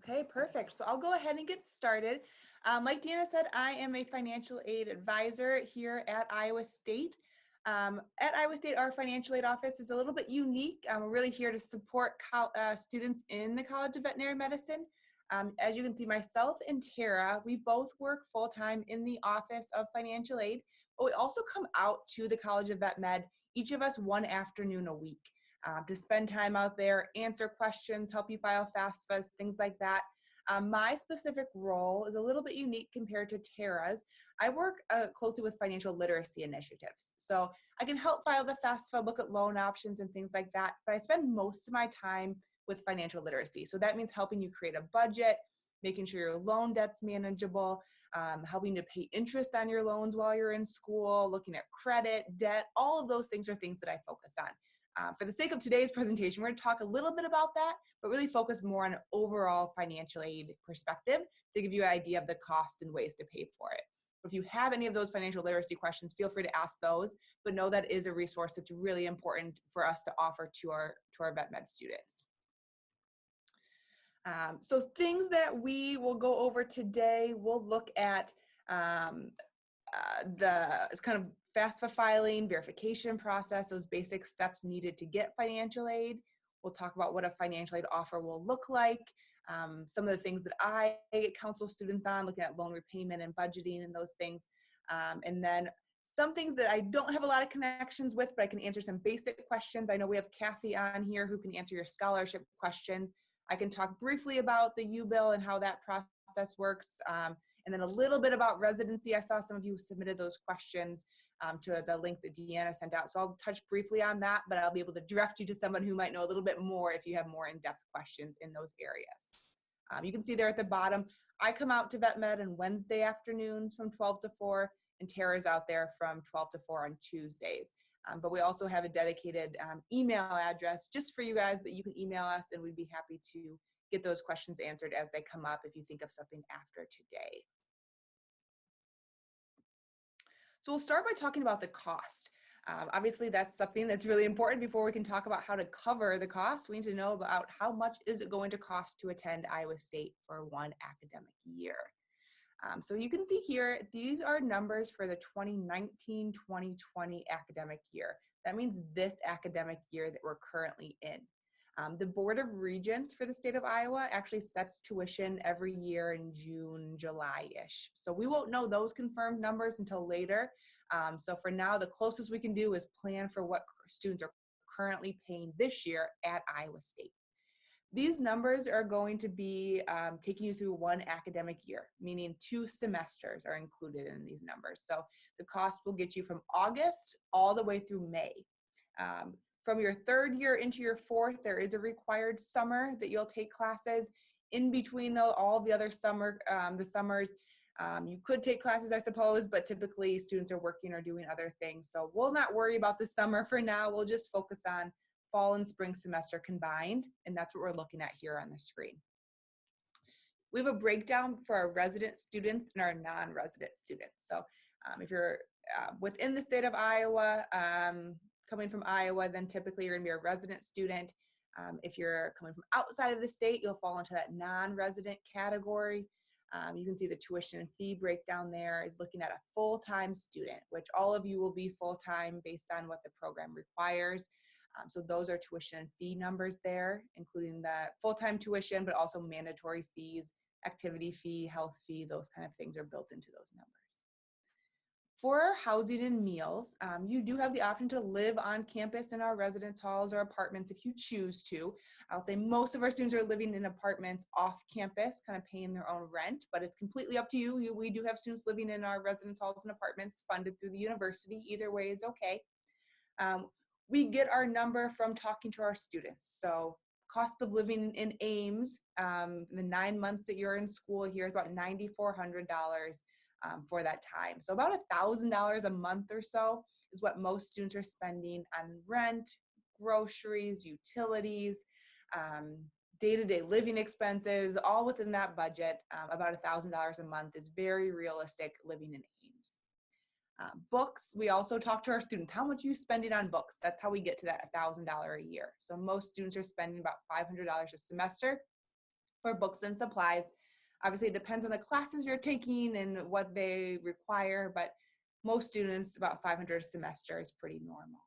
Okay, perfect. So I'll go ahead and get started. Like Deanna said, I am a financial aid advisor here at Iowa State. At Iowa State, our financial aid office is a little bit unique. We're really here to support students in the College of Veterinary Medicine. As you can see, myself and Tara, we both work full-time in the Office of Financial Aid, but we also come out to the College of Vet Med, each of us one afternoon a week. To spend time out there, answer questions, help you file FAFSAs, things like that. My specific role is a little bit unique compared to Tara's. I work closely with financial literacy initiatives. So I can help file the FAFSA, look at loan options and things like that, but I spend most of my time with financial literacy. So that means helping you create a budget, making sure your loan debt's manageable, helping to pay interest on your loans while you're in school, looking at credit, debt, all of those things are things that I focus on. For the sake of today's presentation, we're going to talk a little bit about that, but really focus more on an overall financial aid perspective to give you an idea of the cost and ways to pay for it. If you have any of those financial literacy questions, feel free to ask those, but know that is a resource that's really important for us to offer to our vet med students. So things that we will go over today, we'll look at it's kind of FAFSA filing, verification process, those basic steps needed to get financial aid. We'll talk about what a financial aid offer will look like, some of the things that I counsel students on, looking at loan repayment and budgeting and those things. And then some things that I don't have a lot of connections with, but I can answer some basic questions. I know we have Kathy on here who can answer your scholarship questions. I can talk briefly about the U-Bill and how that process works. And then a little bit about residency. I saw some of you submitted those questions to the link that Deanna sent out. So I'll touch briefly on that, but I'll be able to direct you to someone who might know a little bit more if you have more in-depth questions in those areas. You can see there at the bottom, I come out to Vet Med on Wednesday afternoons from 12 to 4, and Tara's out there from 12 to 4 on Tuesdays. But we also have a dedicated email address just for you guys that you can email us, and we'd be happy to get those questions answered as they come up if you think of something after today. So we'll start by talking about the cost. Obviously, that's something that's really important. Before we can talk about how to cover the cost, we need to know about how much is it going to cost to attend Iowa State for one academic year. So you can see here, these are numbers for the 2019-2020 academic year. That means this academic year that we're currently in. The Board of Regents for the state of Iowa actually sets tuition every year in June, July-ish. So we won't know those confirmed numbers until later. So for now, the closest we can do is plan for what students are currently paying this year at Iowa State. These numbers are going to be taking you through one academic year, meaning 2 semesters are included in these numbers. So the cost will get you from August all the way through May. From your 3rd year into your 4th, there is a required summer that you'll take classes. In between all the other summers, you could take classes, I suppose, but typically students are working or doing other things. So we'll not worry about the summer for now. We'll just focus on fall and spring semester combined, and that's what we're looking at here on the screen. We have a breakdown for our resident students and our non-resident students. So if you're within the state of Iowa, coming from Iowa, then typically you're gonna be a resident student. If you're coming from outside of the state, you'll fall into that non-resident category. You can see the tuition and fee breakdown there is looking at a full-time student, which all of you will be full-time based on what the program requires. So those are tuition and fee numbers there, including the full-time tuition, but also mandatory fees, activity fee, health fee, those kind of things are built into those numbers. For housing and meals, you do have the option to live on campus in our residence halls or apartments if you choose to. I'll say most of our students are living in apartments off campus, kind of paying their own rent, but it's completely up to you. We do have students living in our residence halls and apartments funded through the university. Either way is okay. We get our number from talking to our students. So cost of living in Ames, the 9 months that you're in school here is about $9,400 for that time. So about $1,000 a month or so is what most students are spending on rent, groceries, utilities, day-to-day living expenses, all within that budget. About $1,000 a month is very realistic living in Ames. Books, we also talk to our students, how much are you spending on books? That's how we get to that $1,000 a year. So most students are spending about $500 a semester. For books and supplies, obviously it depends on the classes you're taking and what they require, but most students, about 500 a semester is pretty normal.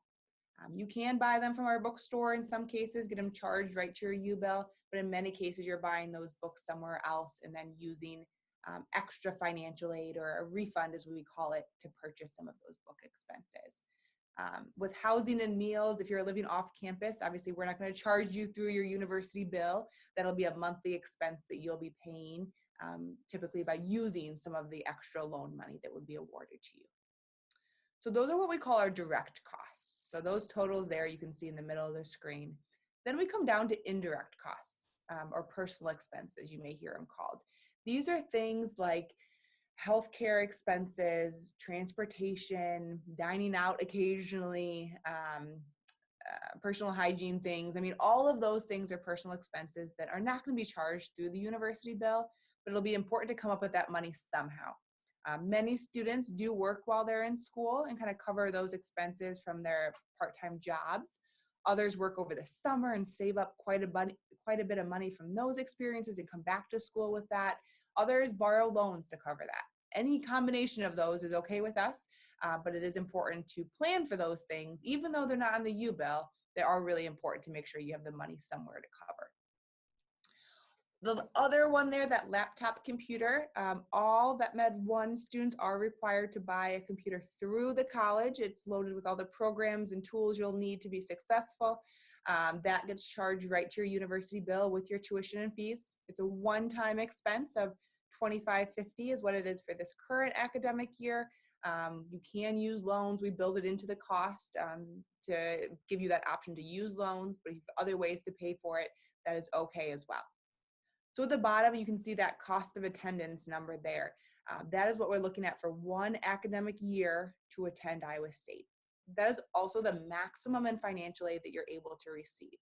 You can buy them from our bookstore in some cases, get them charged right to your U-bill, but in many cases you're buying those books somewhere else and then using extra financial aid, or a refund as we call it, to purchase some of those book expenses. With housing and meals, if you're living off campus, obviously we're not going to charge you through your university bill. That'll be a monthly expense that you'll be paying, typically by using some of the extra loan money that would be awarded to you. So those are what we call our direct costs. So those totals there you can see in the middle of the screen. Then we come down to indirect costs, or personal expenses, you may hear them called. These are things like healthcare expenses, transportation, dining out occasionally, personal hygiene things. I mean, all of those things are personal expenses that are not going to be charged through the university bill, but it'll be important to come up with that money somehow. Many students do work while they're in school and kind of cover those expenses from their part-time jobs. Others work over the summer and save up quite a bit of money from those experiences and come back to school with that. Others borrow loans to cover that. Any combination of those is okay with us, but it is important to plan for those things. Even though they're not on the U-bill, they are really important to make sure you have the money somewhere to cover. The other one there, that laptop computer, all Vet Med 1 students are required to buy a computer through the college. It's loaded with all the programs and tools you'll need to be successful. That gets charged right to your university bill with your tuition and fees. It's a one-time expense of $25.50 is what it is for this current academic year. You can use loans. We build it into the cost to give you that option to use loans, but if you have other ways to pay for it, that is okay as well. So at the bottom, you can see that cost of attendance number there. That is what we're looking at for one academic year to attend Iowa State. That is also the maximum in financial aid that you're able to receive.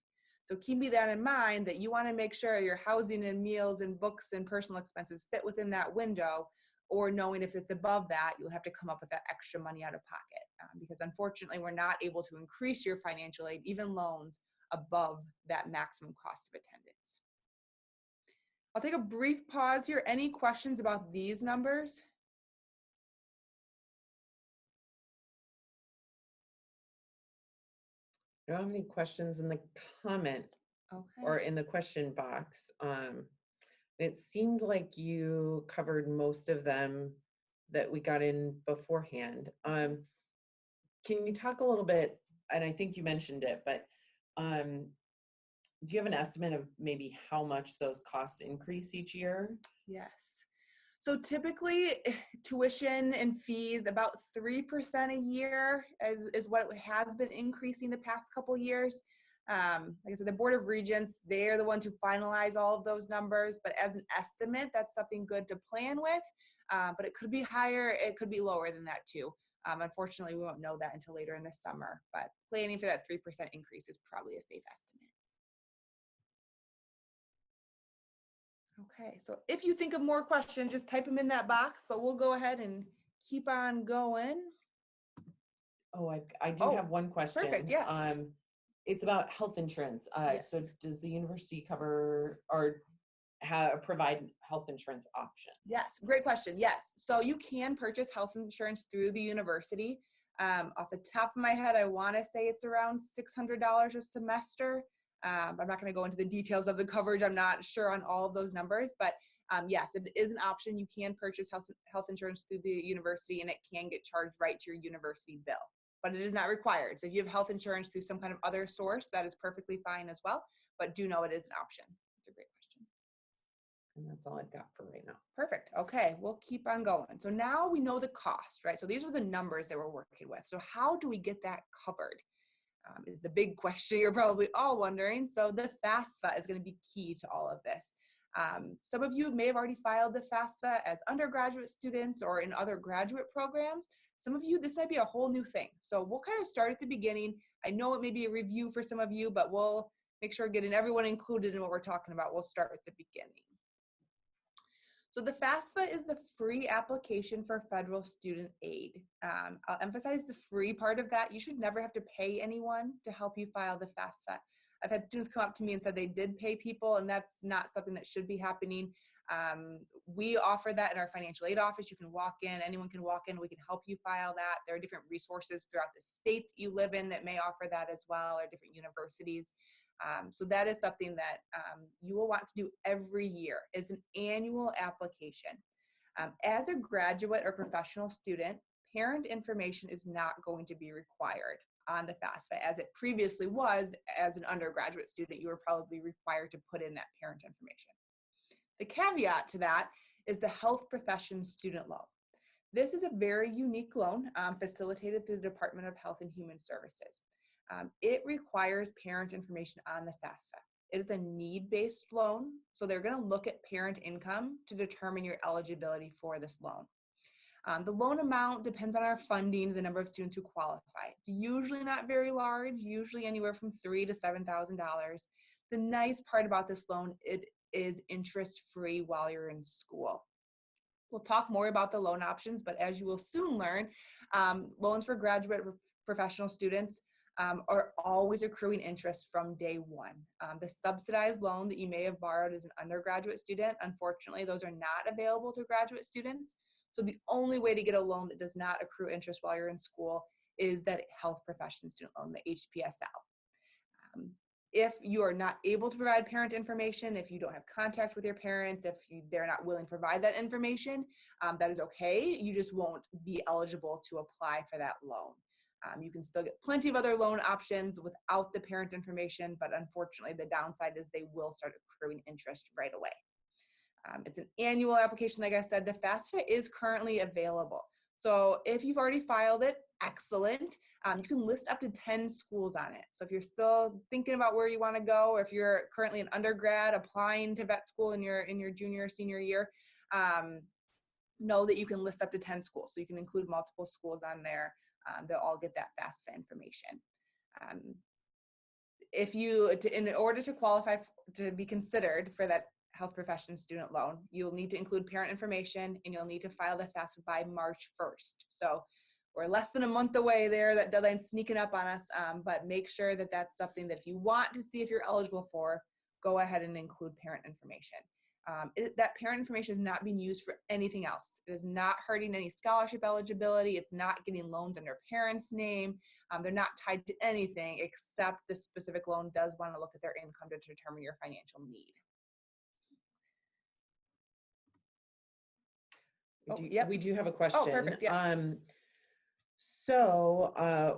So keeping that in mind, that you want to make sure your housing and meals and books and personal expenses fit within that window, or knowing if it's above that, you'll have to come up with that extra money out of pocket. Because unfortunately, we're not able to increase your financial aid, even loans, above that maximum cost of attendance. I'll take a brief pause here. Any questions about these numbers? I don't have any questions in the comment or in the question box. It seemed like you covered most of them that we got in beforehand. Can you talk a little bit, and I think you mentioned it, but do you have an estimate of maybe how much those costs increase each year? Yes. So typically tuition and fees, about 3% a year is what it has been increasing the past couple years. Like I said, the Board of Regents, they're the ones who finalize all of those numbers, but as an estimate, that's something good to plan with. But it could be higher, it could be lower than that too. Unfortunately, we won't know that until later in the summer, but planning for that 3% increase is probably a safe estimate. Okay, so if you think of more questions, just type them in that box, but we'll go ahead and keep on going. Oh, I do have one question. Perfect, yes. It's about health insurance. Yes. So does the university cover or provide health insurance options? Yes, great question. Yes, so you can purchase health insurance through the university. Off the top of my head, I want to say it's around $600 a semester. I'm not going to go into the details of the coverage. I'm not sure on all of those numbers, but yes, it is an option. You can purchase health insurance through the university, and it can get charged right to your university bill, but it is not required. So if you have health insurance through some kind of other source, that is perfectly fine as well, but do know it is an option. It's a great question. And that's all I've got for right now. Perfect. Okay, we'll keep on going. So now we know the cost, right? So these are the numbers that we're working with. So how do we get that covered? Is the big question you're probably all wondering. So the FAFSA is going to be key to all of this. Some of you may have already filed the FAFSA as undergraduate students or in other graduate programs. Some of you, this might be a whole new thing. So we'll kind of start at the beginning. I know it may be a review for some of you, but we'll make sure getting everyone included in what we're talking about. We'll start at the beginning. So the FAFSA is the free application for federal student aid. I'll emphasize the free part of that. You should never have to pay anyone to help you file the FAFSA. I've had students come up to me and said they did pay people, and that's not something that should be happening. We offer that in our financial aid office. You can walk in, anyone can walk in, we can help you file that. There are different resources throughout the state that you live in that may offer that as well, or different universities. So that is something that you will want to do every year. It's an annual application. As a graduate or professional student, parent information is not going to be required on the FAFSA as it previously was. As an undergraduate student, you were probably required to put in that parent information. The caveat to that is the health profession student loan. This is a very unique loan facilitated through the Department of Health and Human Services. It requires parent information on the FAFSA. It is a need-based loan, so they're going to look at parent income to determine your eligibility for this loan. The loan amount depends on our funding, the number of students who qualify. It's usually not very large, usually anywhere from $3,000 to $7,000. The nice part about this loan, it is interest-free while you're in school. We'll talk more about the loan options, but as you will soon learn, loans for graduate professional students are always accruing interest from day one. The subsidized loan that you may have borrowed as an undergraduate student, unfortunately, those are not available to graduate students. So the only way to get a loan that does not accrue interest while you're in school is that health profession student loan, the HPSL. If you are not able to provide parent information, if you don't have contact with your parents, if they're not willing to provide that information, that is okay. You just won't be eligible to apply for that loan. You can still get plenty of other loan options without the parent information, but unfortunately the downside is they will start accruing interest right away. It's an annual application. Like I said, the FAFSA is currently available. So if you've already filed it, excellent. You can list up to 10 schools on it. So if you're still thinking about where you want to go, or if you're currently an undergrad applying to vet school in your junior or senior year, know that you can list up to 10 schools. So you can include multiple schools on there. They'll all get that FAFSA information. In order to qualify to be considered for that health profession student loan, you'll need to include parent information, and you'll need to file the FAFSA by March 1st. So we're less than a month away there. That deadline's sneaking up on us, but make sure that that's something that if you want to see if you're eligible for, go ahead and include parent information. That parent information is not being used for anything else. It is not hurting any scholarship eligibility. It's not getting loans under parents' name. They're not tied to anything except the specific loan does want to look at their income to determine your financial need. We do have a question. Oh, perfect, yes.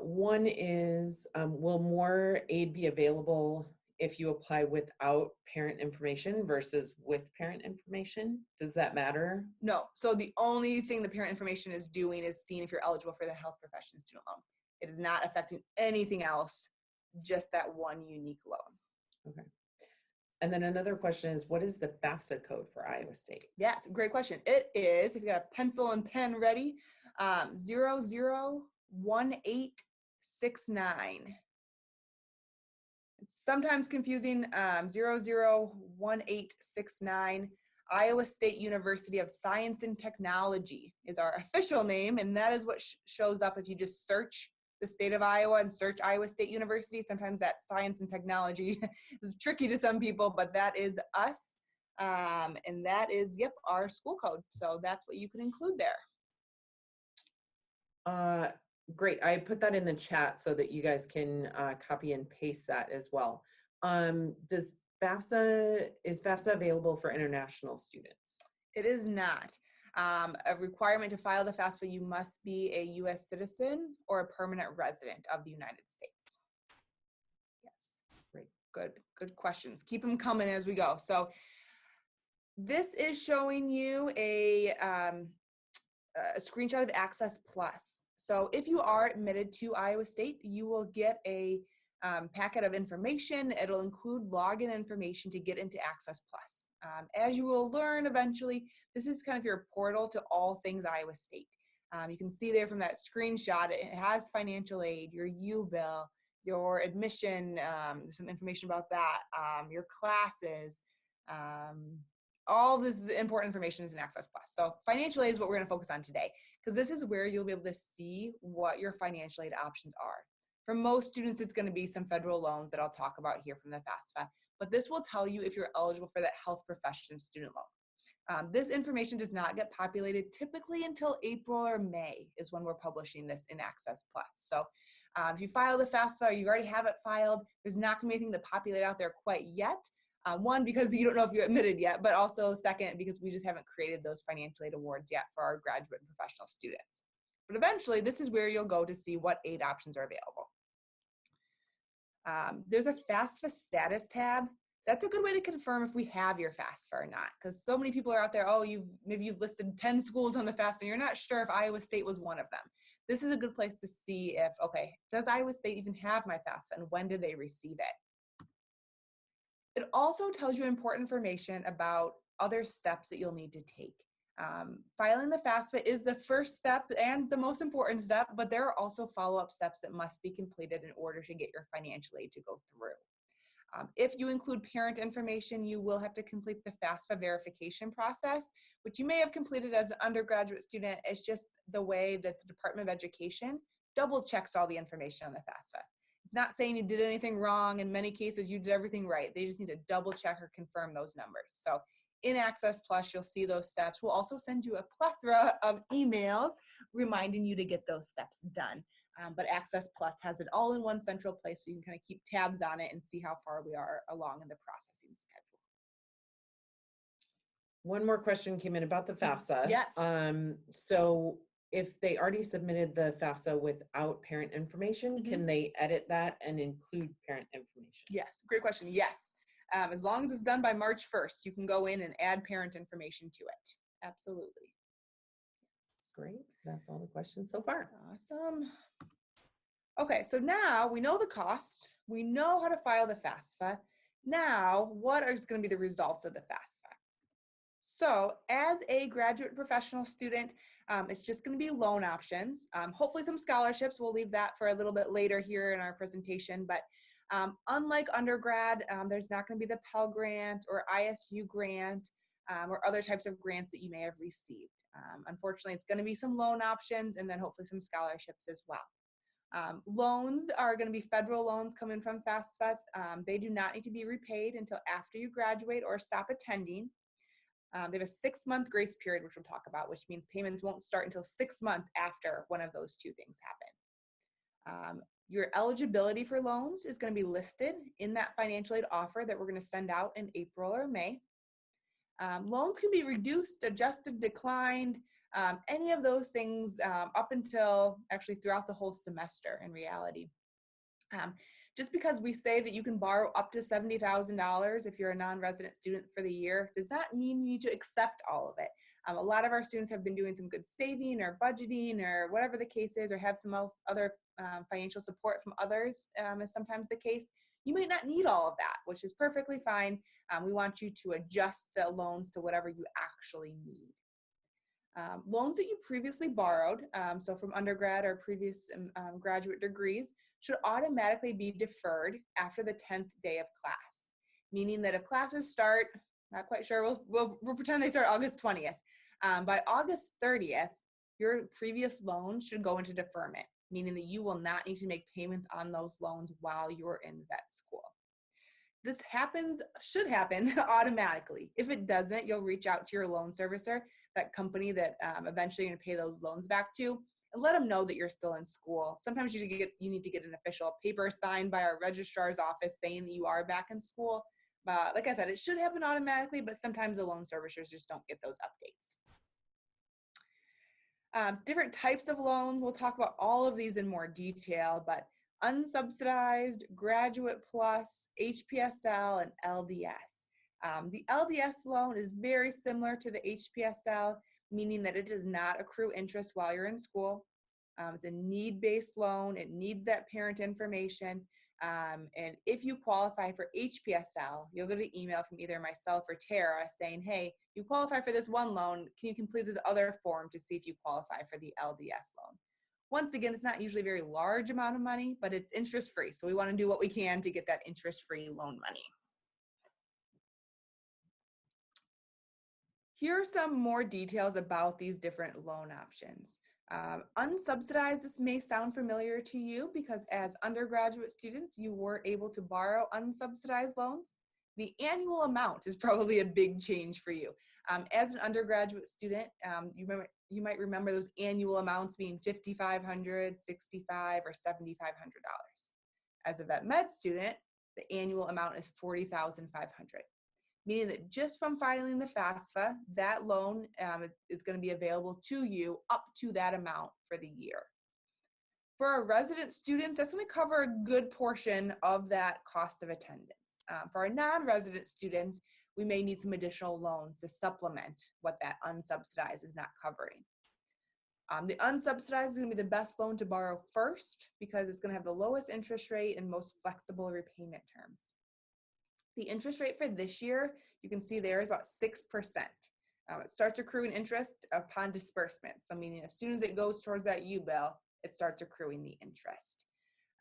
One is, will more aid be available if you apply without parent information versus with parent information? Does that matter? No. So the only thing the parent information is doing is seeing if you're eligible for the health profession student loan. It is not affecting anything else, just that one unique loan. Okay. And then another question is, what is the FAFSA code for Iowa State? Yes, great question. It is, if you got a pencil and pen ready, 001869. It's sometimes confusing. 001869. Iowa State University of Science and Technology is our official name, and that is what shows up if you just search the state of Iowa and search Iowa State University. Sometimes that science and technology is tricky to some people, but that is us. And that is, our school code. So that's what you can include there. Great. I put that in the chat so that you guys can copy and paste that as well. Is FAFSA available for international students? It is not. A requirement to file the FAFSA, you must be a U.S. citizen or a permanent resident of the United States. Yes. Great. Good questions. Keep them coming as we go. So this is showing you a screenshot of Access Plus. So if you are admitted to Iowa State, you will get a packet of information. It'll include login information to get into Access Plus. As you will learn eventually, this is kind of your portal to all things Iowa State. You can see there from that screenshot, it has financial aid, your U-bill, your admission, some information about that, your classes, all this important information is in Access Plus. So financial aid is what we're going to focus on today, because this is where you'll be able to see what your financial aid options are. For most students, it's going to be some federal loans that I'll talk about here from the FAFSA, but this will tell you if you're eligible for that health profession student loan. This information does not get populated typically until April or May is when we're publishing this in Access Plus. So if you file the FAFSA or you already have it filed, there's not going to be anything to populate out there quite yet. One, because you don't know if you're admitted yet, but also second, because we just haven't created those financial aid awards yet for our graduate and professional students. But eventually, this is where you'll go to see what aid options are available. There's a FAFSA status tab. That's a good way to confirm if we have your FAFSA or not, because so many people are out there, oh, maybe you've listed 10 schools on the FAFSA, and you're not sure if Iowa State was one of them. This is a good place to see if, okay, does Iowa State even have my FAFSA, and when did they receive it? It also tells you important information about other steps that you'll need to take. Filing the FAFSA is the first step and the most important step, but there are also follow-up steps that must be completed in order to get your financial aid to go through. If you include parent information, you will have to complete the FAFSA verification process, which you may have completed as an undergraduate student. It's just the way that the Department of Education double checks all the information on the FAFSA. It's not saying you did anything wrong. In many cases, you did everything right. They just need to double check or confirm those numbers. So in Access Plus, you'll see those steps. We'll also send you a plethora of emails reminding you to get those steps done. But Access Plus has it all in one central place, so you can kind of keep tabs on it and see how far we are along in the processing schedule. One more question came in about the FAFSA. Yes. So if they already submitted the FAFSA without parent information, can they edit that and include parent information? Yes, great question. Yes. As long as it's done by March 1st, you can go in and add parent information to it. Absolutely. Great. That's all the questions so far. Awesome. Okay, so now we know the cost. We know how to file the FAFSA. Now, what is going to be the results of the FAFSA? So as a graduate professional student, it's just going to be loan options. Hopefully some scholarships. We'll leave that for a little bit later here in our presentation. But unlike undergrad, there's not going to be the Pell Grant or ISU grant or other types of grants that you may have received. Unfortunately, it's going to be some loan options and then hopefully some scholarships as well. Loans are going to be federal loans coming from FAFSA. They do not need to be repaid until after you graduate or stop attending. They have a 6-month grace period, which we'll talk about, which means payments won't start until 6 months after one of those two things happen. Your eligibility for loans is going to be listed in that financial aid offer that we're going to send out in April or May. Loans can be reduced, adjusted, declined, any of those things up until actually throughout the whole semester in reality. Just because we say that you can borrow up to $70,000 if you're a non-resident student for the year does not mean you need to accept all of it. A lot of our students have been doing some good saving or budgeting or whatever the case is, or have some other financial support from others is sometimes the case. You might not need all of that, which is perfectly fine. We want you to adjust the loans to whatever you actually need. Loans that you previously borrowed, so from undergrad or previous graduate degrees, should automatically be deferred after the 10th day of class, meaning that if classes start, not quite sure, we'll pretend they start August 20th. By August 30th, your previous loan should go into deferment, meaning that you will not need to make payments on those loans while you're in vet school. This should happen automatically. If it doesn't, you'll reach out to your loan servicer, that company that eventually you're going to pay those loans back to, and let them know that you're still in school. Sometimes you need to get an official paper signed by our registrar's office saying that you are back in school. Like I said, it should happen automatically, but sometimes the loan servicers just don't get those updates. Different types of loans, we'll talk about all of these in more detail, but unsubsidized, graduate plus, HPSL, and LDS. The LDS loan is very similar to the HPSL, meaning that it does not accrue interest while you're in school. It's a need-based loan. It needs that parent information. And if you qualify for HPSL, you'll get an email from either myself or Tara saying, hey, you qualify for this one loan. Can you complete this other form to see if you qualify for the LDS loan? Once again, it's not usually a very large amount of money, but it's interest-free. So we want to do what we can to get that interest-free loan money. Here are some more details about these different loan options. Unsubsidized, this may sound familiar to you because as undergraduate students, you were able to borrow unsubsidized loans. The annual amount is probably a big change for you. As an undergraduate student, you might remember those annual amounts being $5,500, $6,500, or $7,500. As a vet med student, the annual amount is $40,500. Meaning that just from filing the FAFSA, that loan is going to be available to you up to that amount for the year. For our resident students, that's going to cover a good portion of that cost of attendance. For our non-resident students, we may need some additional loans to supplement what that unsubsidized is not covering. The unsubsidized is going to be the best loan to borrow first because it's going to have the lowest interest rate and most flexible repayment terms. The interest rate for this year, you can see there is about 6%. It starts accruing interest upon disbursement. So meaning as soon as it goes towards that U-bill, it starts accruing the interest.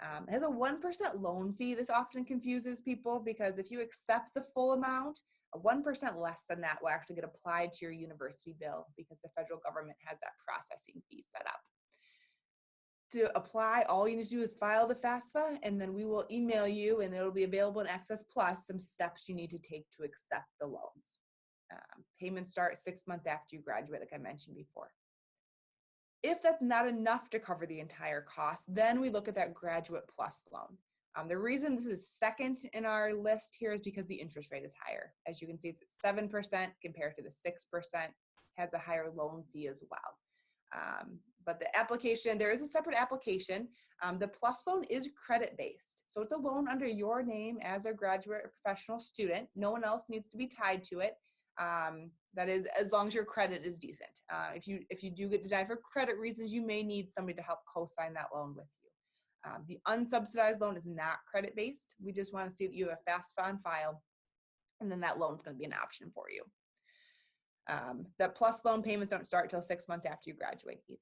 It has a 1% loan fee. This often confuses people because if you accept the full amount, a 1% less than that will actually get applied to your university bill because the federal government has that processing fee set up. To apply, all you need to do is file the FAFSA, and then we will email you, and it'll be available in Access Plus, some steps you need to take to accept the loans. Payments start 6 months after you graduate, like I mentioned before. If that's not enough to cover the entire cost, then we look at that Graduate Plus loan. The reason this is second in our list here is because the interest rate is higher. As you can see, it's at 7% compared to the 6%, has a higher loan fee as well. But the application, there is a separate application. The Plus loan is credit-based. So it's a loan under your name as a graduate or professional student. No one else needs to be tied to it. That is, as long as your credit is decent. If you do get denied for credit reasons, you may need somebody to help co-sign that loan with you. The unsubsidized loan is not credit-based. We just want to see that you have a FAFSA on file, and then that loan is going to be an option for you. That Plus loan payments don't start until 6 months after you graduate either.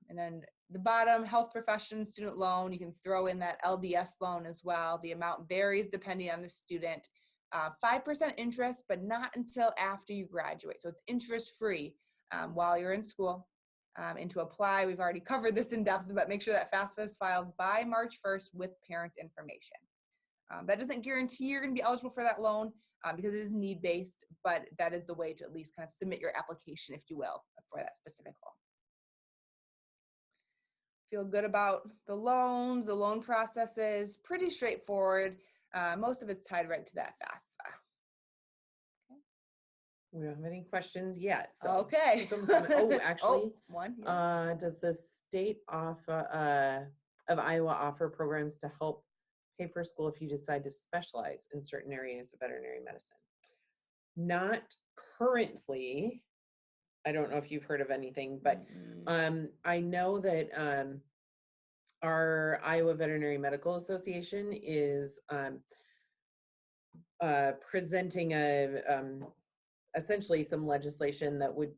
And then the bottom, health profession student loan, you can throw in that LDS loan as well. The amount varies depending on the student. 5% interest, but not until after you graduate. So it's interest-free while you're in school. And to apply, we've already covered this in depth, but make sure that FAFSA is filed by March 1st with parent information. That doesn't guarantee you're going to be eligible for that loan because it is need-based, but that is the way to at least kind of submit your application, if you will, for that specific loan. Feel good about the loans. The loan process is pretty straightforward. Most of it's tied right to that FAFSA. Okay. We don't have any questions yet. So okay. Oh, actually, one. Yes. Does the state of Iowa offer programs to help pay for school if you decide to specialize in certain areas of veterinary medicine? Not currently. I don't know if you've heard of anything, but I know that our Iowa Veterinary Medical Association is presenting essentially some legislation that would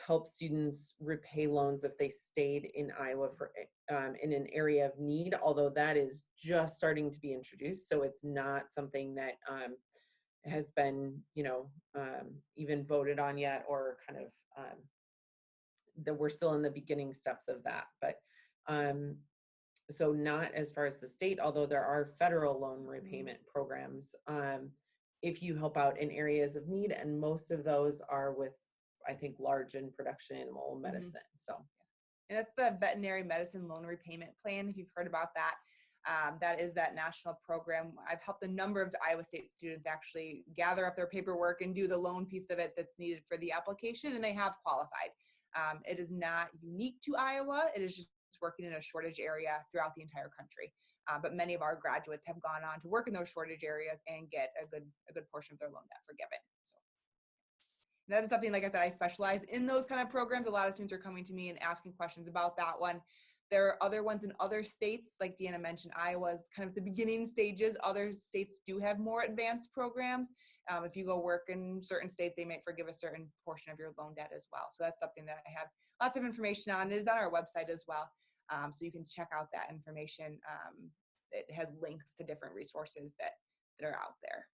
help students repay loans if they stayed in Iowa for in an area of need, although that is just starting to be introduced. So it's not something that has been, even voted on yet, or kind of that we're still in the beginning steps of that. But so not as far as the state, although there are federal loan repayment programs if you help out in areas of need, and most of those are with, I think, large and production animal medicine. So, and that's the Veterinary Medicine Loan Repayment Plan, if you've heard about that. That is that national program. I've helped a number of Iowa State students actually gather up their paperwork and do the loan piece of it that's needed for the application, and they have qualified. It is not unique to Iowa. It is just working in a shortage area throughout the entire country. But many of our graduates have gone on to work in those shortage areas and get a good portion of their loan debt forgiven. So that is something, like I said, I specialize in those kind of programs. A lot of students are coming to me and asking questions about that one. There are other ones in other states, like Deanna mentioned, Iowa's kind of the beginning stages. Other states do have more advanced programs. If you go work in certain states, they might forgive a certain portion of your loan debt as well. So that's something that I have lots of information on. It is on our website as well. So you can check out that information. It has links to different resources that are out there.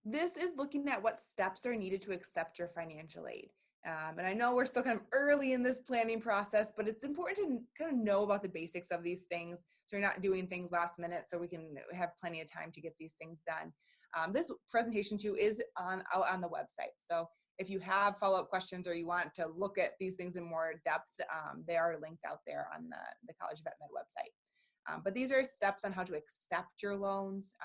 This is looking at what steps are needed to accept your financial aid. And I know we're still kind of early in this planning process, but it's important to kind of know about the basics of these things so you're not doing things last minute, so we can have plenty of time to get these things done. This presentation too is out on the website. So if you have follow-up questions or you want to look at these things in more depth, they are linked out there on the College of Vet Med website. But these are steps on how to accept your loans.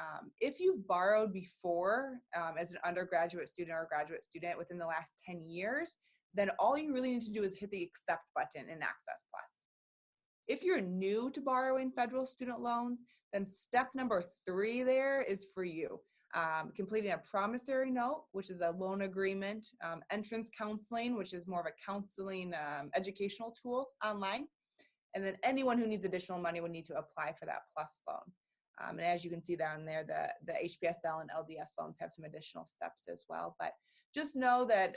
If you've borrowed before as an undergraduate student or graduate student within the last 10 years, then all you really need to do is hit the accept button in Access Plus. If you're new to borrowing federal student loans, then step number 3 there is for you. Completing a promissory note, which is a loan agreement, entrance counseling, which is more of a counseling educational tool online. And then anyone who needs additional money would need to apply for that PLUS loan. And as you can see down there, the HPSL and LDS loans have some additional steps as well. But just know that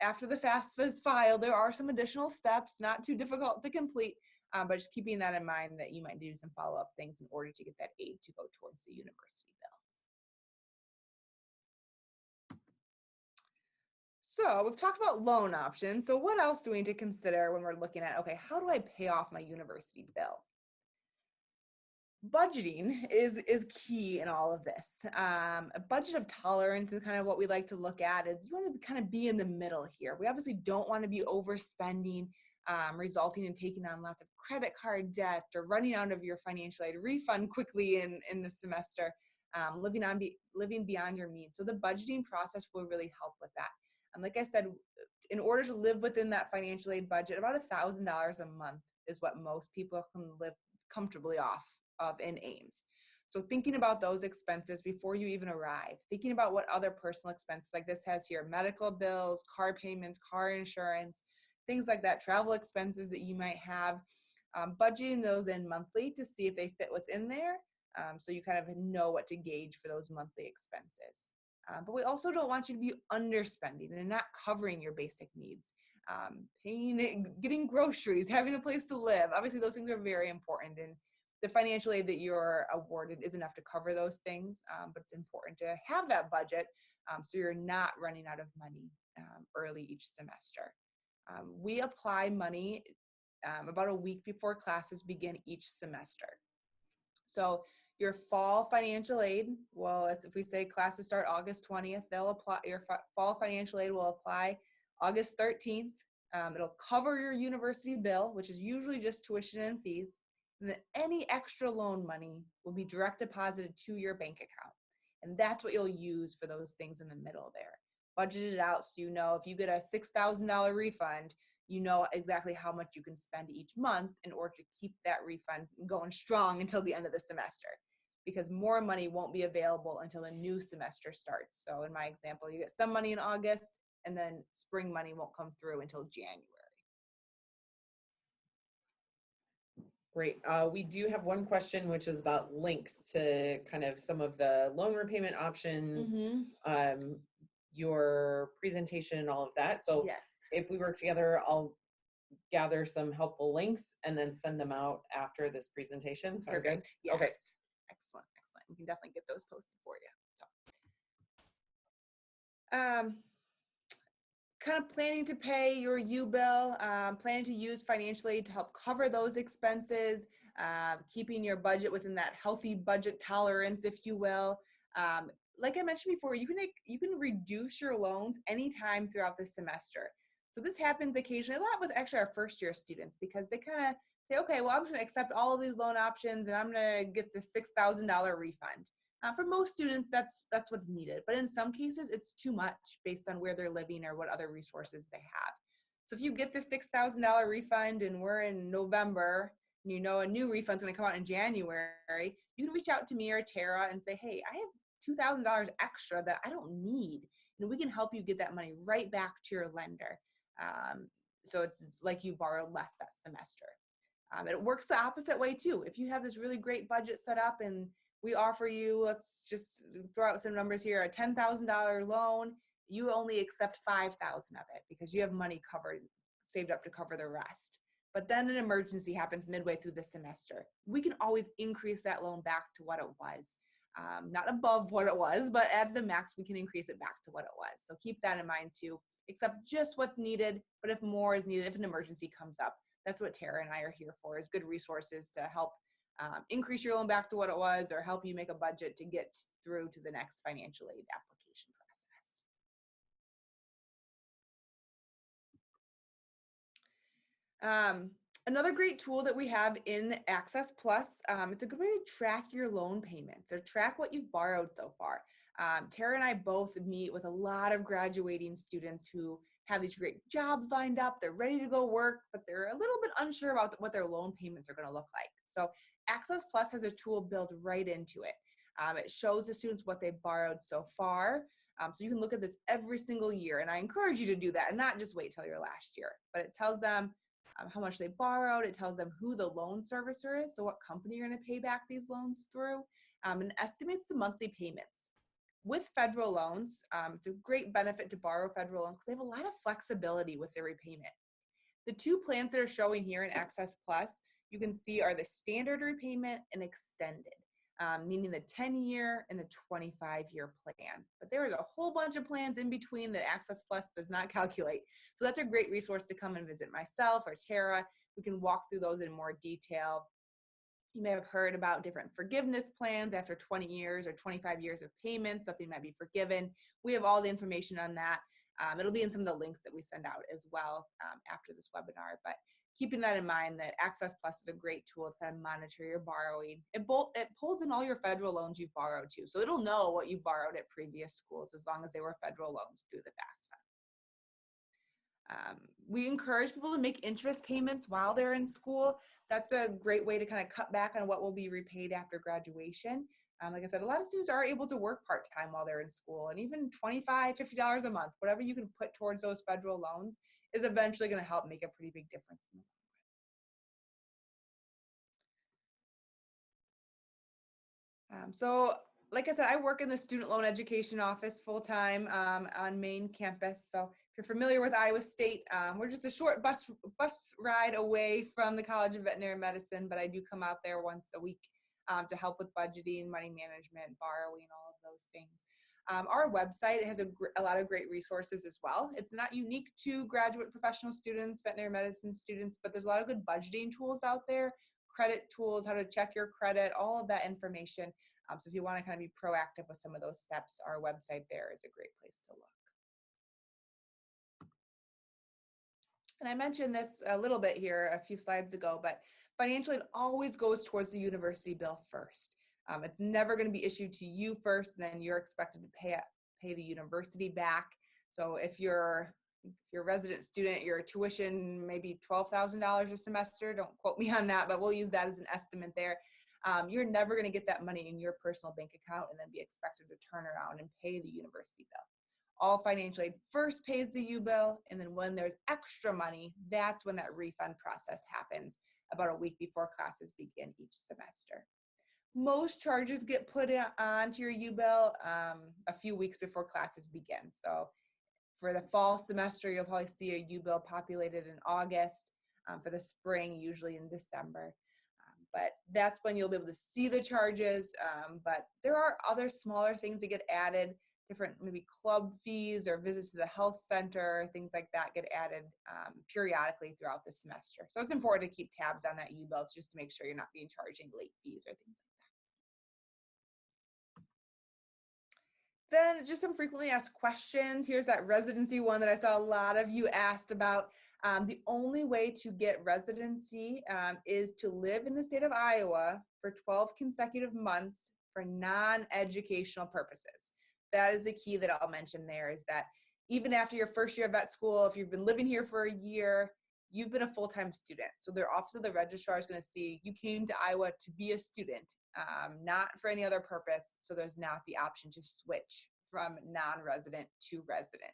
after the FAFSA is filed, there are some additional steps, not too difficult to complete, but just keeping that in mind that you might do some follow-up things in order to get that aid to go towards the university bill. So we've talked about loan options. So what else do we need to consider when we're looking at, okay, how do I pay off my university bill? Budgeting is key in all of this. A budget of tolerance is kind of what we like to look at. Is you want to kind of be in the middle here. We obviously don't want to be overspending, resulting in taking on lots of credit card debt or running out of your financial aid refund quickly in the semester, living beyond your means. So the budgeting process will really help with that. Like I said, in order to live within that financial aid budget, about $1,000 a month is what most people can live comfortably off of in Ames. So thinking about those expenses before you even arrive, thinking about what other personal expenses, like this has here, medical bills, car payments, car insurance, things like that, travel expenses that you might have, budgeting those in monthly to see if they fit within there, so you kind of know what to gauge for those monthly expenses. But we also don't want you to be underspending and not covering your basic needs. Getting groceries, having a place to live. Obviously, those things are very important, and the financial aid that you're awarded is enough to cover those things, but it's important to have that budget so you're not running out of money early each semester. We apply money about a week before classes begin each semester. So your fall financial aid, well, if we say classes start August 20th, they'll apply, your fall financial aid will apply August 13th. It'll cover your university bill, which is usually just tuition and fees. And then any extra loan money will be direct deposited to your bank account. And that's what you'll use for those things in the middle there. Budget it out so you know if you get a $6,000 refund, you know exactly how much you can spend each month in order to keep that refund going strong until the end of the semester, because more money won't be available until a new semester starts. So in my example, you get some money in August and then spring money won't come through until January. Great. We do have one question, which is about links to kind of some of the loan repayment options, your presentation and all of that. So yes, if we work together, I'll gather some helpful links and then send them out after this presentation. Sound good? Yes. Okay. Excellent. We can definitely get those posted for you. So, kind of planning to pay your U-bill, planning to use financial aid to help cover those expenses, keeping your budget within that healthy budget tolerance, if you will. Like I mentioned before, you can reduce your loans anytime throughout the semester. So this happens occasionally, a lot with actually our first year students, because they kind of say, okay, well, I'm just going to accept all of these loan options and I'm going to get the $6,000 refund. For most students, that's what's needed. But in some cases, it's too much based on where they're living or what other resources they have. So if you get the $6,000 refund and we're in November, and you know a new refund's going to come out in January, you can reach out to me or Tara and say, hey, I have $2,000 extra that I don't need. And we can help you get that money right back to your lender. So it's like you borrowed less that semester. It works the opposite way too. If you have this really great budget set up and we offer you, let's just throw out some numbers here, a $10,000 loan, you only accept $5,000 of it because you have money saved up to cover the rest. But then an emergency happens midway through the semester. We can always increase that loan back to what it was. not above what it was, but at the max, we can increase it back to what it was. So keep that in mind too. Accept just what's needed, but if more is needed, if an emergency comes up, that's what Tara and I are here for, is good resources to help increase your loan back to what it was, or help you make a budget to get through to the next financial aid application process. Another great tool that we have in Access Plus, it's a good way to track your loan payments or track what you've borrowed so far. Tara and I both meet with a lot of graduating students who have these great jobs lined up. They're ready to go work, but they're a little bit unsure about what their loan payments are going to look like. So Access Plus has a tool built right into it. It shows the students what they borrowed so far. So you can look at this every single year, and I encourage you to do that and not just wait till your last year. But it tells them how much they borrowed. It tells them who the loan servicer is, so what company you're going to pay back these loans through, and estimates the monthly payments. With federal loans, it's a great benefit to borrow federal loans because they have a lot of flexibility with their repayment. The two plans that are showing here in Access Plus, you can see, are the standard repayment and extended, meaning the 10-year and the 25-year plan. But there is a whole bunch of plans in between that Access Plus does not calculate. So that's a great resource to come and visit myself or Tara. We can walk through those in more detail. You may have heard about different forgiveness plans after 20 years or 25 years of payments, something might be forgiven. We have all the information on that. It'll be in some of the links that we send out as well after this webinar. But keeping that in mind, that Access Plus is a great tool to kind of monitor your borrowing. It pulls in all your federal loans you've borrowed too. So it'll know what you borrowed at previous schools as long as they were federal loans through the FAFSA. We encourage people to make interest payments while they're in school. That's a great way to kind of cut back on what will be repaid after graduation. Like I said, a lot of students are able to work part-time while they're in school, and even $25, $50 a month, whatever you can put towards those federal loans is eventually going to help make a pretty big difference in the long run. So like I said, I work in the student loan education office full-time on main campus. So if you're familiar with Iowa State, we're just a short bus ride away from the College of Veterinary Medicine, but I do come out there once a week to help with budgeting, money management, borrowing, all of those things. Our website has a lot of great resources as well. It's not unique to graduate professional students, veterinary medicine students, but there's a lot of good budgeting tools out there, credit tools, how to check your credit, all of that information. So if you want to kind of be proactive with some of those steps, our website there is a great place to look. And I mentioned this a little bit here a few slides ago, but financial aid always goes towards the university bill first. It's never going to be issued to you first, and then you're expected to pay the university back. So if you're a resident student, your tuition maybe $12,000 a semester. Don't quote me on that, but we'll use that as an estimate there. You're never going to get that money in your personal bank account and then be expected to turn around and pay the university bill. All financial aid first pays the U bill, and then when there's extra money, that's when that refund process happens about a week before classes begin each semester. Most charges get put onto your U bill a few weeks before classes begin. So for the fall semester, you'll probably see a U bill populated in August. For the spring, usually in December. But that's when you'll be able to see the charges. But there are other smaller things that get added, different maybe club fees or visits to the health center, things like that get added periodically throughout the semester. So it's important to keep tabs on that U bill just to make sure you're not being charged late fees or things like that. Then just some frequently asked questions. Here's that residency one that I saw a lot of you asked about. The only way to get residency is to live in the state of Iowa for 12 consecutive months for non-educational purposes. That is the key that I'll mention there, is that even after your first year of vet school, if you've been living here for a year, you've been a full-time student. So their office of the registrar is going to see you came to Iowa to be a student, not for any other purpose. So there's not the option to switch from non-resident to resident.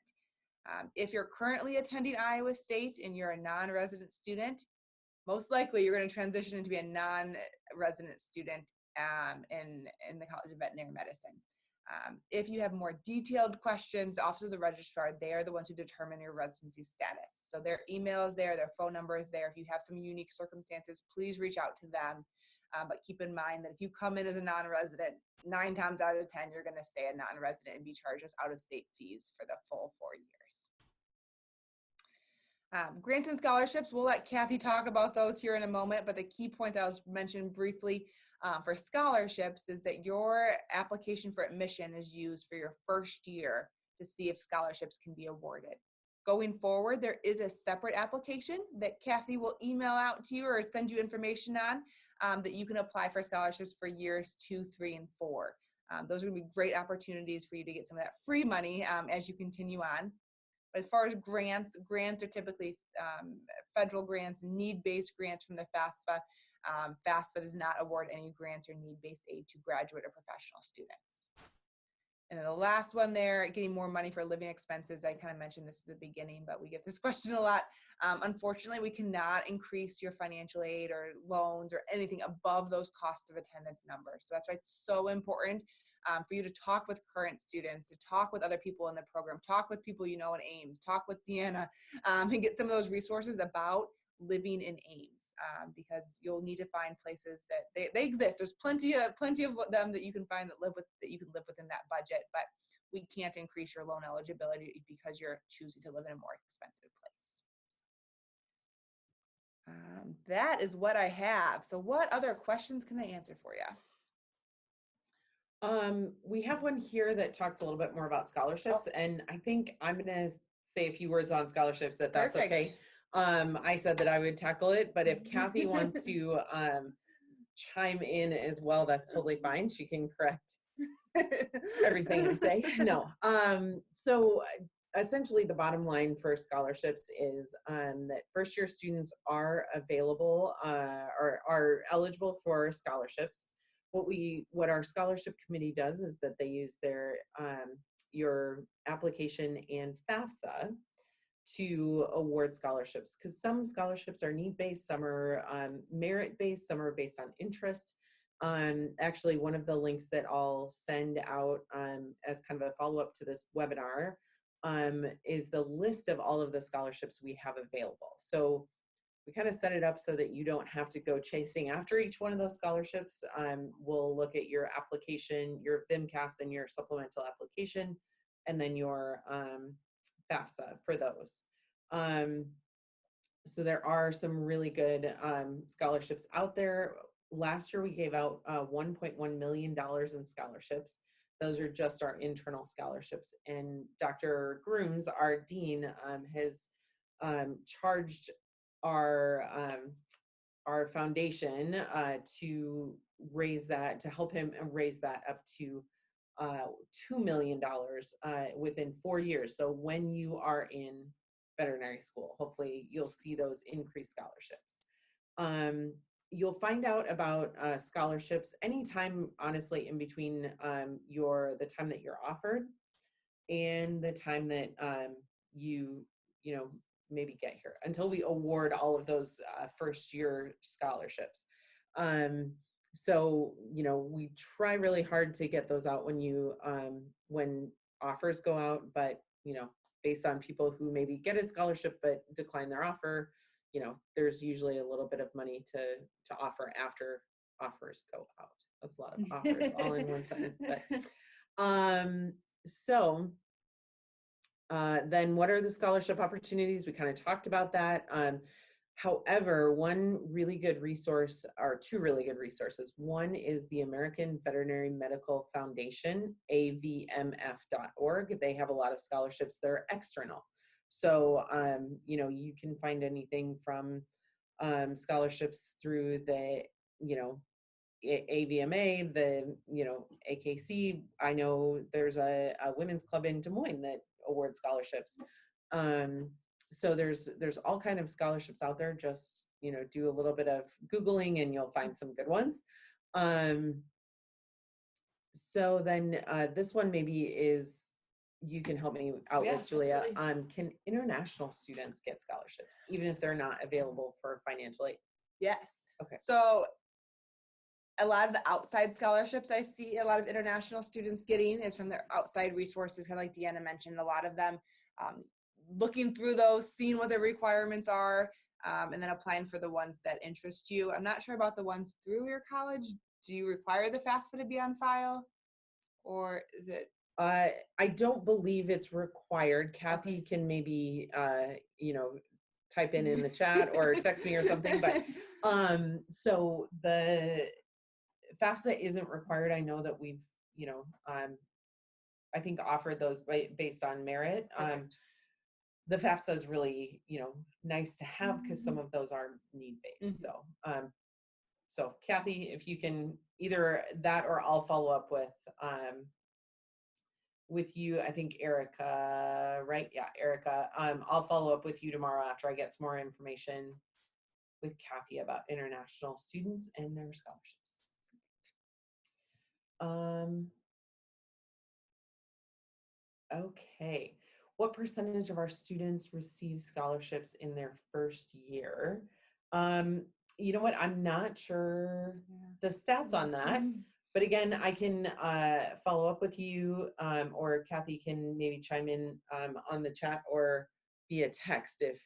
If you're currently attending Iowa State and you're a non-resident student, most likely you're going to transition into be a non-resident student in the College of Veterinary Medicine. If you have more detailed questions, Office of the Registrar, they are the ones who determine your residency status. So their email is there, their phone number is there. If you have some unique circumstances, please reach out to them. But keep in mind that if you come in as a non-resident, 9 times out of 10, you're going to stay a non-resident and be charged with out-of-state fees for the full 4 years. Grants and scholarships, we'll let Kathy talk about those here in a moment, but the key point that I'll mention briefly for scholarships is that your application for admission is used for your first year to see if scholarships can be awarded. Going forward, there is a separate application that Kathy will email out to you or send you information on that you can apply for scholarships for years 2, 3, and 4. Those are going to be great opportunities for you to get some of that free money as you continue on. But as far as grants are typically federal grants, need-based grants from the FAFSA. FAFSA does not award any grants or need-based aid to graduate or professional students. And then the last one there, getting more money for living expenses. I kind of mentioned this at the beginning, but we get this question a lot. Unfortunately, we cannot increase your financial aid or loans or anything above those cost of attendance numbers. So that's why it's so important for you to talk with current students, to talk with other people in the program, talk with people you know in Ames, talk with Deanna, and get some of those resources about living in Ames, because you'll need to find places that they exist. There's plenty of them that you can find that you can live within that budget, but we can't increase your loan eligibility because you're choosing to live in a more expensive place. That is what I have. So what other questions can I answer for you? We have one here that talks a little bit more about scholarships, and I think I'm going to say a few words on scholarships if that's Perfect. okay. I said that I would tackle it, but if Kathy wants to chime in as well, that's totally fine. She can correct everything I say. No. So essentially the bottom line for scholarships is that first year students are available or are eligible for scholarships. What our scholarship committee does is that they use their your application and FAFSA to award scholarships, because some scholarships are need-based, some are merit-based, some are based on interest. Actually, one of the links that I'll send out as kind of a follow-up to this webinar is the list of all of the scholarships we have available. So we kind of set it up so that you don't have to go chasing after each one of those scholarships. We'll look at your application, your VMCAS and your supplemental application, and then your FAFSA for those. So there are some really good scholarships out there. Last year we gave out $1.1 million in scholarships. Those are just our internal scholarships. And Dr. Grooms, our dean, has charged our foundation to raise that, to help him raise that up to $2 million within 4 years. So when you are in veterinary school, hopefully you'll see those increased scholarships. You'll find out about scholarships anytime, honestly, in between the time that you're offered and the time that you maybe get here, until we award all of those first year scholarships. So, we try really hard to get those out when offers go out, but, based on people who maybe get a scholarship but decline their offer, there's usually a little bit of money to offer after offers go out. That's a lot of offers all in one sentence. But then what are the scholarship opportunities? We kind of talked about that. However, one really good resource, or two really good resources. One is the American Veterinary Medical Foundation, avmf.org. They have a lot of scholarships that are external. So, you can find anything from scholarships through the, AVMA, the, AKC. I know there's a women's club in Des Moines that awards scholarships. So there's all kind of scholarships out there. Just, do a little bit of Googling and you'll find some good ones. So then this one maybe is, you can help me out with, Julia. Can international students get scholarships, even if they're not available for financial aid? Yes. Okay. So a lot of the outside scholarships I see a lot of international students getting is from their outside resources, kind of like Deanna mentioned. A lot of them looking through those, seeing what their requirements are, and then applying for the ones that interest you. I'm not sure about the ones through your college. Do you require the FAFSA to be on file, or is it? I don't believe it's required. Kathy can maybe, type in the chat or text me or something, but so the FAFSA isn't required. I know that we've, I think offered those based on merit. The FAFSA is really, nice to have because some of those are need-based. So Kathy, if you can either that or I'll follow up with you. I think Erica, right? Yeah, Erica. I'll follow up with you tomorrow after I get some more information with Kathy about international students and their scholarships. Okay. What percentage of our students receive scholarships in their first year? You know what? I'm not sure the stats on that. But again, I can follow up with you, or Kathy can maybe chime in on the chat or via text if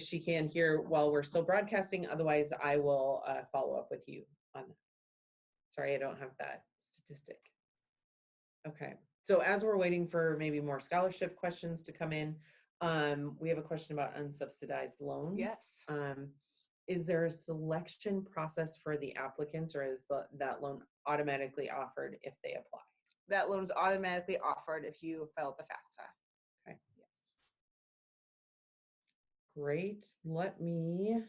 she can here while we're still broadcasting. Otherwise, I will follow up with you on that. Sorry, I don't have that statistic. Okay, so as we're waiting for maybe more scholarship questions to come in, we have a question about unsubsidized loans. Yes. Is there a selection process for the applicants, or is that loan automatically offered if they apply? That loan is automatically offered if you fill the FAFSA. Okay. Yes. Great. Let me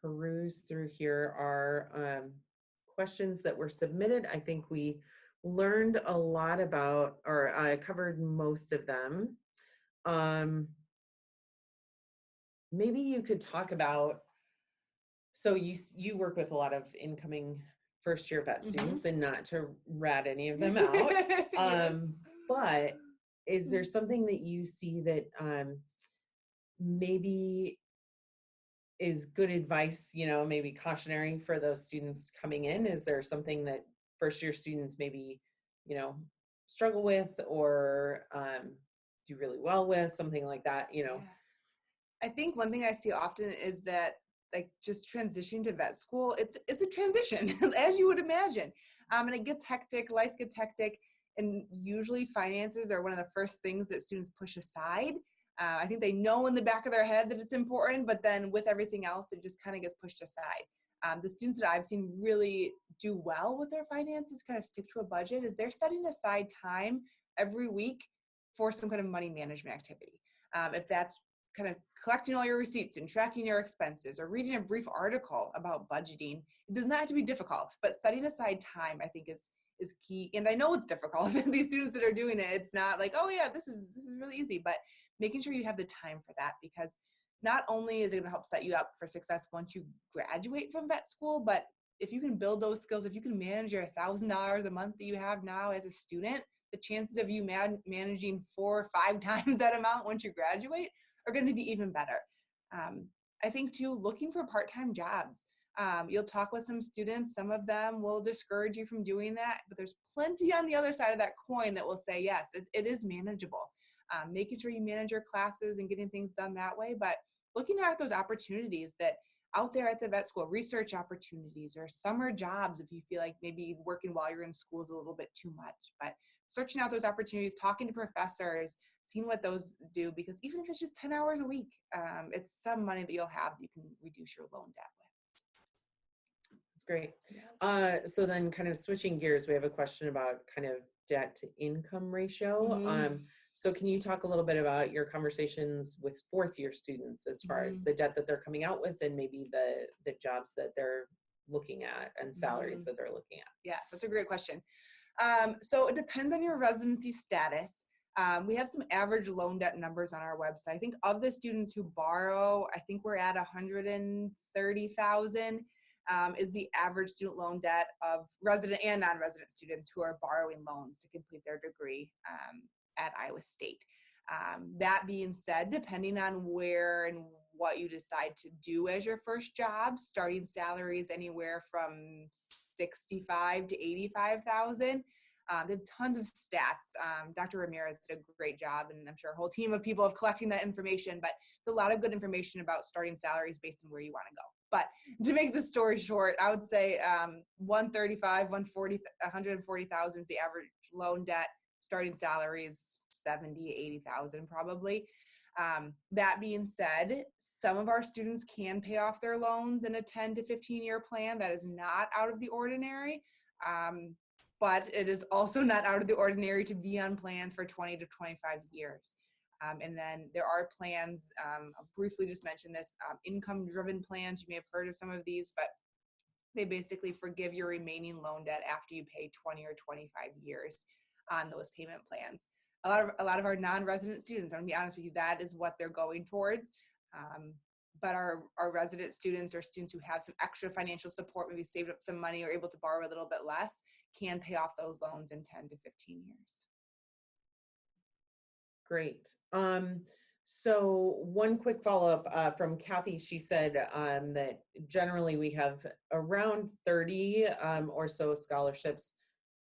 peruse through here our questions that were submitted. I think we learned a lot about, or I covered most of them. Maybe you could talk about, so you work with a lot of incoming first year vet students, and not to rat any of them out, yes. But is there something that you see that maybe is good advice, maybe cautionary for those students coming in? Is there something that first year students maybe, struggle with or do really well with, something like that, Yeah. I think one thing I see often is that just transitioning to vet school, it's a transition as you would imagine. And it gets hectic, life gets hectic, and usually finances are one of the first things that students push aside. I think they know in the back of their head that it's important, but then with everything else, it just kind of gets pushed aside. The students that I've seen really do well with their finances, kind of stick to a budget, is they're setting aside time every week for some kind of money management activity. If that's kind of collecting all your receipts and tracking your expenses, or reading a brief article about budgeting. It does not have to be difficult, but setting aside time, I think, is key. And I know it's difficult. These students that are doing it, it's not like, oh yeah, this is really easy, but making sure you have the time for that, because not only is it going to help set you up for success once you graduate from vet school, but if you can build those skills, if you can manage your $1,000 a month that you have now as a student, the chances of you managing 4 or 5 times that amount once you graduate are going to be even better. I think too, looking for part-time jobs. You'll talk with some students, some of them will discourage you from doing that, but there's plenty on the other side of that coin that will say, yes, it is manageable. Making sure you manage your classes and getting things done that way, but looking at those opportunities that out there at the vet school, research opportunities or summer jobs, if you feel like maybe working while you're in school is a little bit too much, but searching out those opportunities, talking to professors, seeing what those do, because even if it's just 10 hours a week, it's some money that you'll have that you can reduce your loan debt with. That's great. Yes. So then kind of switching gears, we have a question about kind of debt to income ratio. So can you talk a little bit about your conversations with fourth year students as far as the debt that they're coming out with, and maybe the jobs that they're looking at and salaries that they're looking at? Yeah, that's a great question. So it depends on your residency status. We have some average loan debt numbers on our website. I think of the students who borrow, I think we're at 130,000 is the average student loan debt of resident and non-resident students who are borrowing loans to complete their degree at Iowa State. That being said, depending on where and what you decide to do as your first job, starting salaries anywhere from 65 to 85,000. They have tons of stats. Dr. Ramirez did a great job, and I'm sure a whole team of people of collecting that information, but there's a lot of good information about starting salaries based on where you want to go. But to make the story short, I would say 135, 140,000 is the average loan debt. Starting salaries 70, 80,000 probably. That being said, some of our students can pay off their loans in a 10 to 15 year plan. That is not out of the ordinary. But it is also not out of the ordinary to be on plans for 20 to 25 years. And then there are plans, I'll briefly just mention this, income-driven plans. You may have heard of some of these, but they basically forgive your remaining loan debt after you pay 20 or 25 years on those payment plans. A lot of our non-resident students, I'm gonna be honest with you, that is what they're going towards. But our resident students or students who have some extra financial support, maybe saved up some money or able to borrow a little bit less, can pay off those loans in 10 to 15 years. Great. So one quick follow-up from Kathy. She said that generally we have around 30 or so scholarships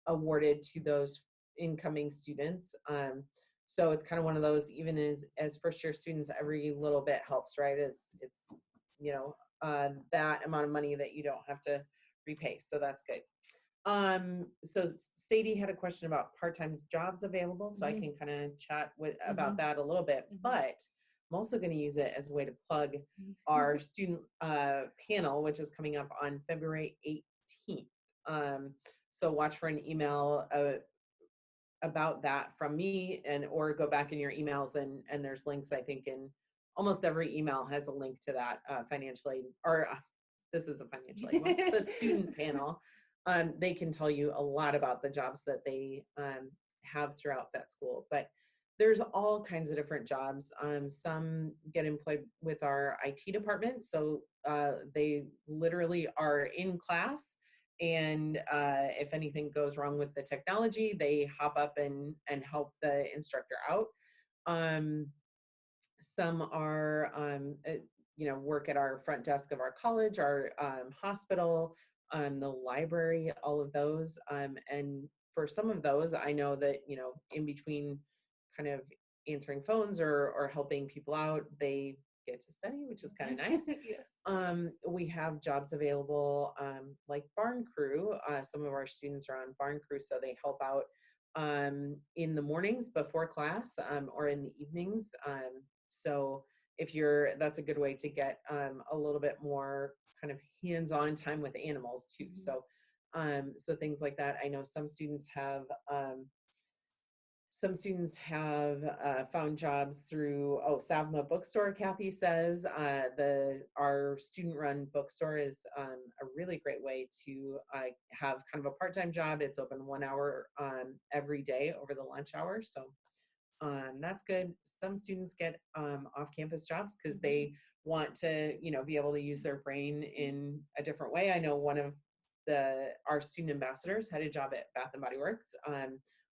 awarded to those incoming students. So it's kind of one of those, even as first year students, every little bit helps, right? It's you know, that amount of money that you don't have to repay. So that's good. So Sadie had a question about part-time jobs available. So I can kind of chat about that a little bit, but I'm also going to use it as a way to plug our student panel, which is coming up on February 18th. So watch for an email about that from me, or go back in your emails and there's links, I think, in almost every email has a link to that financial aid, or this is the financial aid one, the student panel. They can tell you a lot about the jobs that they have throughout that school, but there's all kinds of different jobs. Some get employed with our IT department, so they literally are in class, and if anything goes wrong with the technology, they hop up and help the instructor out. Some are work at our front desk of our college, our hospital, the library, all of those. And for some of those, I know that, in between kind of answering phones or helping people out, they get to study, which is kind of nice. Yes. We have jobs available, like barn crew. Some of our students are on barn crew, so they help out in the mornings before class, or in the evenings. So that's a good way to get a little bit more kind of hands-on time with animals too. So so things like that. I know some students have found jobs through SAVMA Bookstore. Kathy says our student-run bookstore is a really great way to have kind of a part-time job. It's open 1 hour every day over the lunch hour, so that's good. Some students get off-campus jobs because they want to, be able to use their brain in a different way. I know one of our student ambassadors had a job at Bath and Body Works,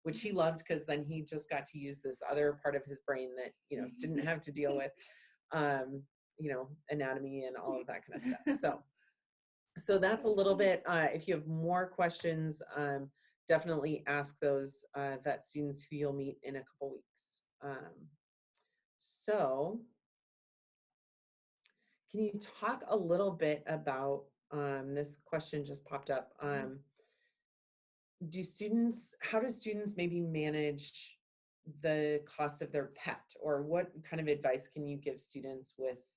which he loved because then he just got to use this other part of his brain that, didn't have to deal with, anatomy and all of that kind of stuff. So that's a little bit, if you have more questions, definitely ask those vet students who you'll meet in a couple weeks. So can you talk a little bit about, this question just popped up. How do students maybe manage the cost of their pet, or what kind of advice can you give students with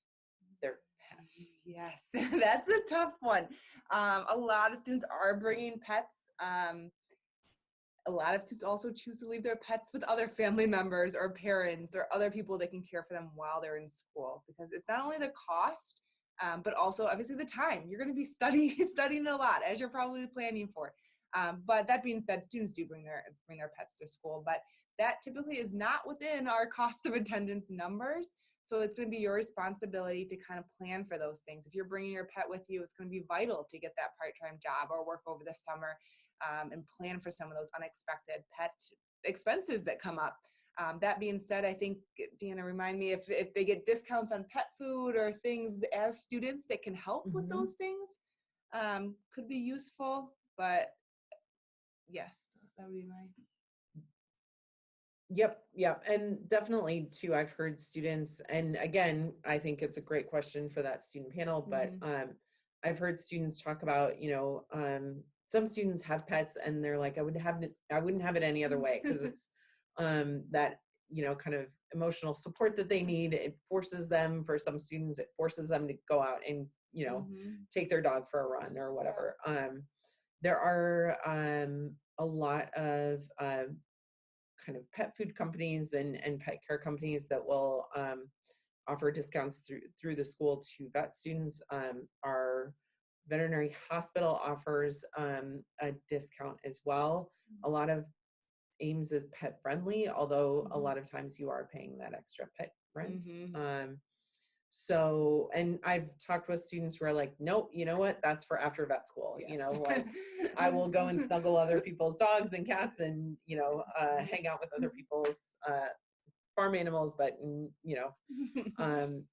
their pets? Yes, that's a tough one. A lot of students are bringing pets. A lot of students also choose to leave their pets with other family members or parents or other people that can care for them while they're in school, because it's not only the cost, but also obviously the time. You're going to be studying a lot, as you're probably planning for. But that being said, students do bring their pets to school, but that typically is not within our cost of attendance numbers. So it's going to be your responsibility to kind of plan for those things. If you're bringing your pet with you, it's going to be vital to get that part-time job or work over the summer, and plan for some of those unexpected pet expenses that come up. That being said, I think, Deanna, remind me if they get discounts on pet food or things as students that can help with those things, could be useful, but yes. That would be my. Yep. And definitely too, I've heard students, and again, I think it's a great question for that student panel, but I've heard students talk about, some students have pets and they're like, I wouldn't have it any other way, because it's that, kind of emotional support that they need. It forces them, for some students, it forces them to go out and, take their dog for a run or whatever. There are a lot of kind of pet food companies and pet care companies that will offer discounts through the school to vet students. Our veterinary hospital offers a discount as well. A lot of Ames is pet friendly, although a lot of times you are paying that extra pet rent. So, and I've talked with students who are like, nope, you know what? That's for after vet school. Yes. Like I will go and snuggle other people's dogs and cats and, hang out with other people's farm animals, but,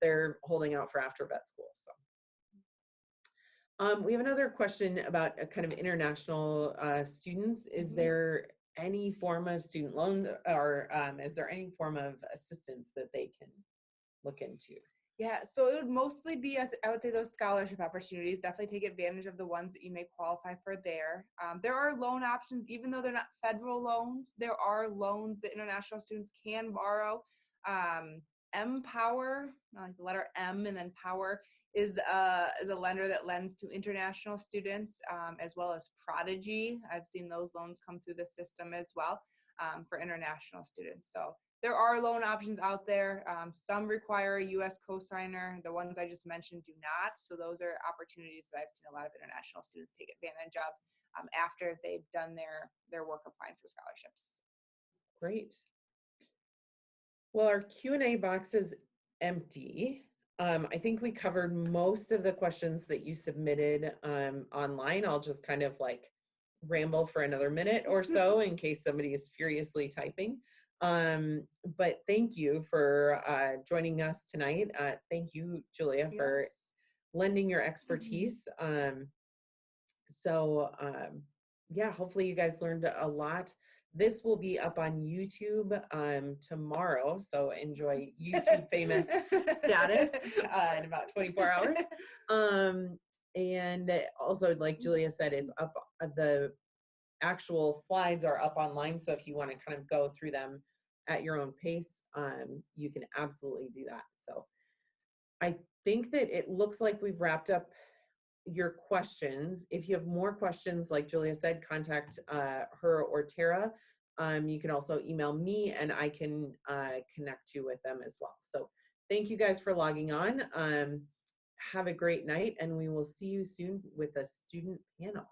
they're holding out for after vet school. So we have another question about a kind of international students. Is there any form of student loan, or is there any form of assistance that they can look into? Yeah, so it would mostly be, I would say, those scholarship opportunities. Definitely take advantage of the ones that you may qualify for there. There are loan options, even though they're not federal loans. There are loans that international students can borrow. Empower, like the letter M and then Power, is a lender that lends to international students, as well as Prodigy. I've seen those loans come through the system as well, for international students. So there are loan options out there. Some require a U.S. cosigner. The ones I just mentioned do not. So those are opportunities that I've seen a lot of international students take advantage of after they've done their work applying for scholarships. Great. Well, our Q&A box is empty. I think we covered most of the questions that you submitted online. I'll just kind of like ramble for another minute or so in case somebody is furiously typing. But thank you for joining us tonight. Thank you, Julia, for lending your expertise. Yeah, hopefully you guys learned a lot. This will be up on YouTube tomorrow, so enjoy YouTube famous status in about 24 hours. And also, like Julia said, it's up, the actual slides are up online, so if you want to kind of go through them at your own pace, you can absolutely do that. So I think that it looks like we've wrapped up your questions. If you have more questions, like Julia said, contact her or Tara. You can also email me and I can connect you with them as well. So thank you guys for logging on. Have a great night, and we will see you soon with a student panel.